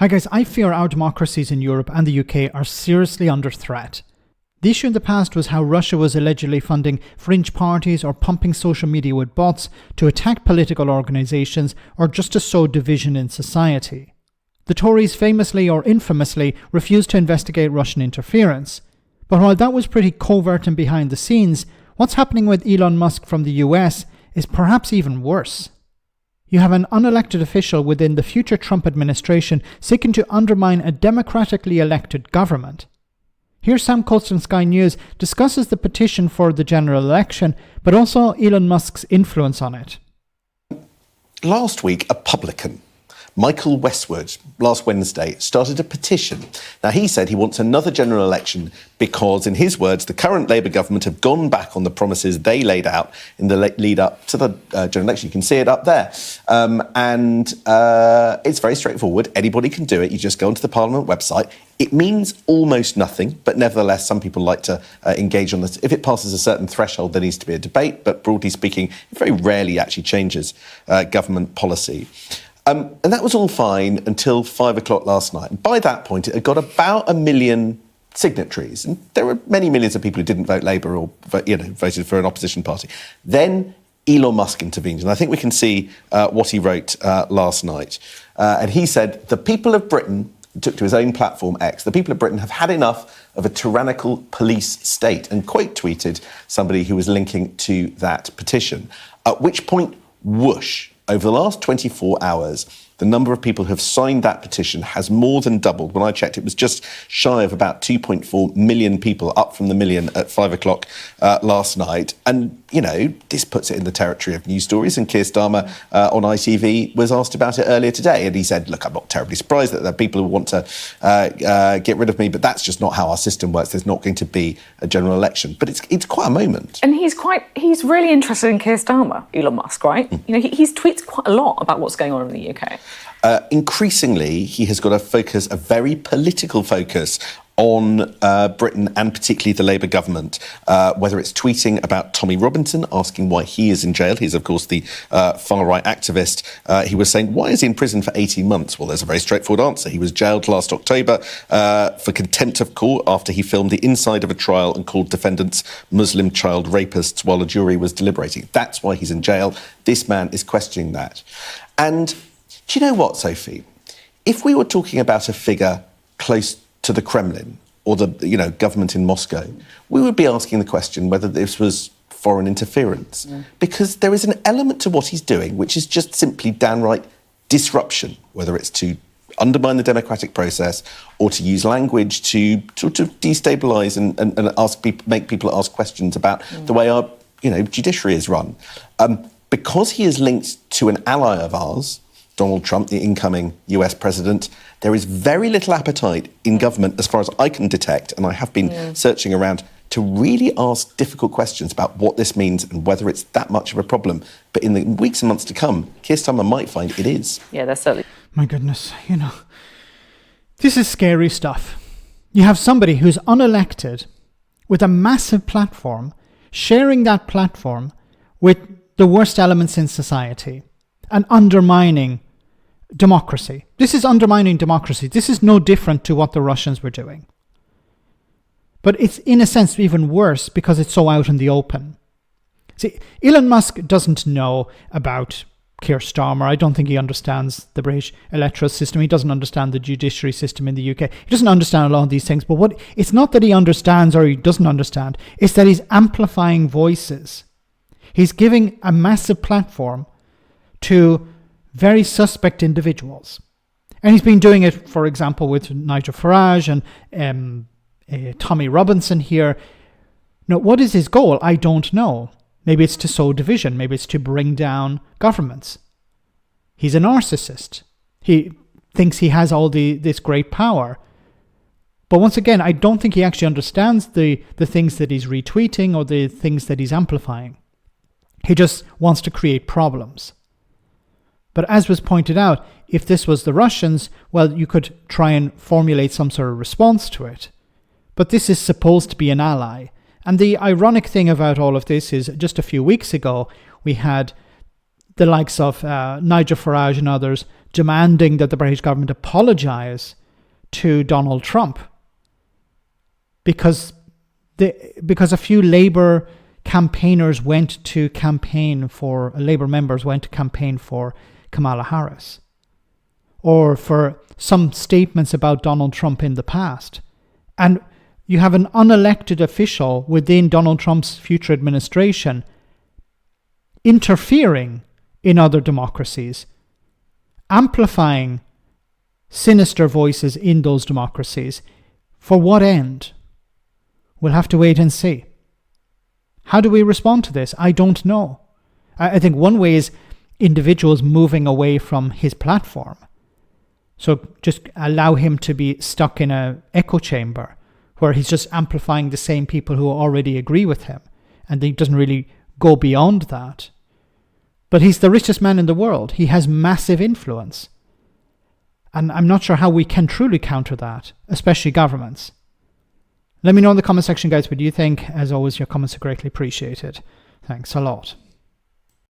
Hi guys, I fear our democracies in Europe and the UK are seriously under threat. The issue in the past was how Russia was allegedly funding fringe parties or pumping social media with bots to attack political organisations or just to sow division in society. The Tories famously or infamously refused to investigate Russian interference. But while that was pretty covert and behind the scenes, what's happening with Elon Musk from the US is perhaps even worse. You have an unelected official within the future Trump administration seeking to undermine a democratically elected government. Here Sam Coates from Sky News discusses the petition for the general election, but also Elon Musk's influence on it. Last week, a publican, Michael Westwood, last Wednesday, started a petition. Now, he said he wants another general election because, in his words, the current Labour government have gone back on the promises they laid out in the lead up to the general election. You can see it up there. It's very straightforward. Anybody can do it. You just go onto the Parliament website. It means almost nothing, but nevertheless, some people like to engage on this. If it passes a certain threshold, there needs to be a debate, but broadly speaking, it very rarely actually changes government policy. And that was all fine until 5 o'clock last night. And by that point, it had got about 1 million signatories. And there were many millions of people who didn't vote Labour or voted for an opposition party. Then Elon Musk intervened. And I think we can see what he wrote last night. And he said, the people of Britain, took to his own platform X, the people of Britain have had enough of a tyrannical police state, and quote tweeted somebody who was linking to that petition. At which point, whoosh, over the last 24 hours, the number of people who have signed that petition has more than doubled. When I checked, it was just shy of about 2.4 million people, up from the million at 5 o'clock last night. And, you know, this puts it in the territory of news stories. And Keir Starmer on ITV was asked about it earlier today. And he said, look, I'm not terribly surprised that there are people who want to get rid of me, but that's just not how our system works. There's not going to be a general election. But it's quite a moment. And he's really interested in Keir Starmer, Elon Musk, right? You know, he tweets quite a lot about what's going on in the UK. Increasingly, he has got a very political focus on Britain and particularly the Labour government, whether it's tweeting about Tommy Robinson, asking why he is in jail. He's, of course, the far-right activist. He was saying, why is he in prison for 18 months? Well, there's a very straightforward answer. He was jailed last October for contempt of court after he filmed the inside of a trial and called defendants Muslim child rapists while a jury was deliberating. That's why he's in jail. This man is questioning that. And do you know what, Sophie? If we were talking about a figure close to the Kremlin or the government in Moscow, we would be asking the question whether this was foreign interference. Yeah. Because there is an element to what he's doing which is just simply downright disruption, whether it's to undermine the democratic process or to use language to destabilise and make people ask questions about the way our judiciary is run. Because he is linked to an ally of ours, Donald Trump, the incoming US president, there is very little appetite in government, as far as I can detect, and I have been searching around, to really ask difficult questions about what this means and whether it's that much of a problem. But in the weeks and months to come, Keir Starmer might find it is. Yeah, that's certainly... My goodness, this is scary stuff. You have somebody who's unelected with a massive platform, sharing that platform with the worst elements in society and undermining democracy. This is undermining democracy. This is no different to what the Russians were doing. But it's in a sense even worse because it's so out in the open. See, Elon Musk doesn't know about Keir Starmer. I don't think he understands the British electoral system. He doesn't understand the judiciary system in the UK. He doesn't understand a lot of these things. But it's not that he understands or he doesn't understand. It's that he's amplifying voices. He's giving a massive platform to very suspect individuals. And he's been doing it, for example, with Nigel Farage and Tommy Robinson here. Now, what is his goal? I don't know. Maybe it's to sow division. Maybe it's to bring down governments. He's a narcissist. He thinks he has all this great power. But once again, I don't think he actually understands the things that he's retweeting or the things that he's amplifying. He just wants to create problems. But as was pointed out, if this was the Russians, well, you could try and formulate some sort of response to it. But this is supposed to be an ally. And the ironic thing about all of this is just a few weeks ago, we had the likes of Nigel Farage and others demanding that the British government apologise to Donald Trump because a few Labour campaigners went to campaign for, Labour members went to campaign for Kamala Harris, or for some statements about Donald Trump in the past. And you have an unelected official within Donald Trump's future administration interfering in other democracies, amplifying sinister voices in those democracies. For what end? We'll have to wait and see. How do we respond to this? I don't know. I think one way is individuals moving away from his platform. So just allow him to be stuck in an echo chamber where he's just amplifying the same people who already agree with him, and he doesn't really go beyond that. But he's the richest man in the world. He has massive influence. And I'm not sure how we can truly counter that, especially governments. Let me know in the comment section, guys, what you think. As always, your comments are greatly appreciated. Thanks a lot.